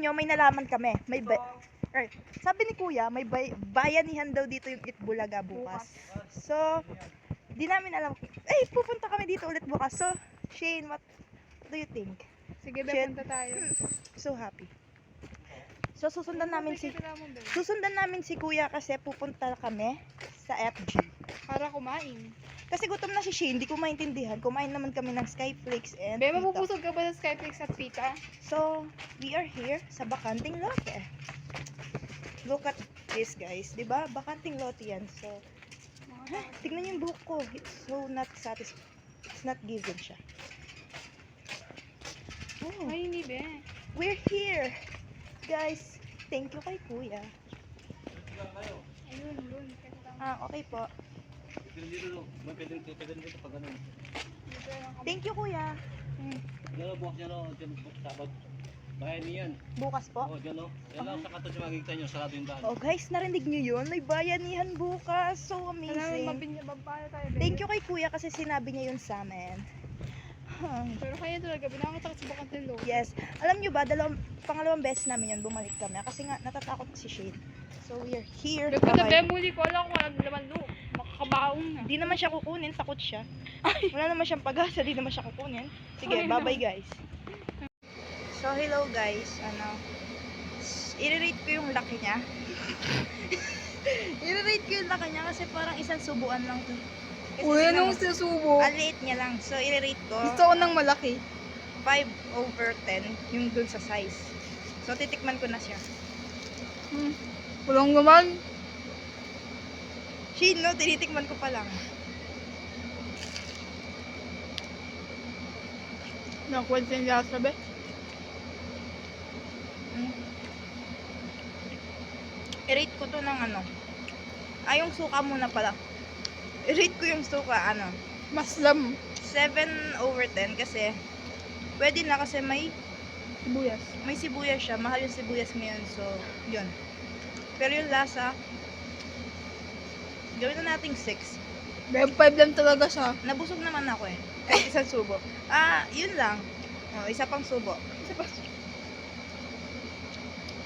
nyo, may nalaman kami. Sabi ni Kuya, may bayanihan daw dito yung Itbulaga bukas. So, di namin alam. Pupunta kami dito ulit bukas. So, Shane, what do you think? Sige, Shane, punta tayo. so happy. So, susundan namin si Kuya kasi pupunta kami sa FG. Para kumain. Kasi gutom na si Shane, hindi ko maintindihan. Kumain naman kami ng Skyflakes and Be, pita. mapupusog ka ba sa Skyflakes at pita? So, we are here sa Bakanting Lote. Look at this, guys. Diba? Bakanting Lote yan. So, tignan yung buhok ko. It's so not satisfying. It's not given siya. Oh, Ay, hindi, be. we're here. Guys, thank you kay Kuya. Ayun. Okay po. Thank you, Kuya. Bukas nyo, Sabad. Bayan niyan. Bukas po. Dyan lang sa kato siya makikita nyo, sarado yung daan. Oh, guys, narinig nyo yun? May bayanihan bukas. So amazing. Tayo, be. Thank you kay Kuya kasi sinabi niya yun sa amin. Pero kaya talaga, binakita ka sa Bakanting Lote. Yes. Alam nyo ba, pangalawang beses namin yun, bumalik kami. Kasi nga, natatakot si Shane. So, we are here. Nagpunta, be, Bye-bye. muli ko alam kung ano naman lo. Makakabaong na. Di naman siya kukunin, takot siya. Wala naman siyang pag-asa, di naman siya kukunin. Sige, Ay, bye-bye guys. So, hello guys. I-rate ko yung laki niya. I-rate ko yung laki niya kasi parang isang subuan lang to. Kasi Uy, tingnan anong mo, sinusubo? ang liit niya lang. So, i-rate ko Gusto ko ng malaki. 5/10 yung dun sa size. So, titikman ko na siya. Walang naman. Shane, no? Tinitikman ko pa lang. Nakwento yung lasa, be. I-rate ko to ng yung suka muna pala. I-rate ko yung suka, Maslam. 7/10 kasi pwede na kasi may Sibuyas. sibuyas siya. Mahal yung sibuyas ngayon. So, yun. Pero yung lasa, gawin na nating 6. Be, 5 lang talaga siya. Nabusog naman ako eh. Kahit isang subo. Yun lang. Isa pang subo.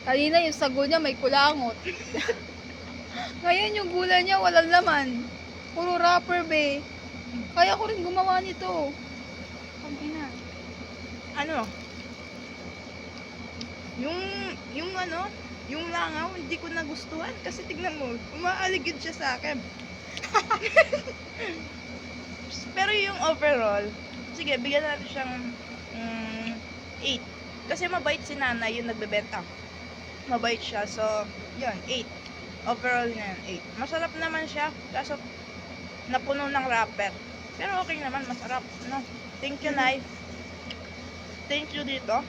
Kanina yung sago niya may kulangot. Ngayon yung gulay niya walang laman. Puro wrapper, be. Kaya ko rin gumawa nito. Pag-ina. Yung langaw, hindi ko nagustuhan kasi tignan mo, umaaligid siya sa akin. Pero yung overall, sige, bigyan natin siyang 8. Kasi mabait si nanay yung nagbebenta. Mabait siya, so, yun, 8. Overall na yun, 8. Masarap naman siya, kaso napuno ng wrapper. Pero okay naman, masarap, no? Thank you, Nay. Thank you dito.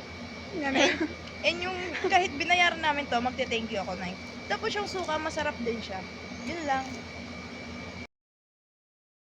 And yung kahit binayaran namin to, magte-thank you ako, Nay. Tapos yung suka, masarap din siya. Yun lang.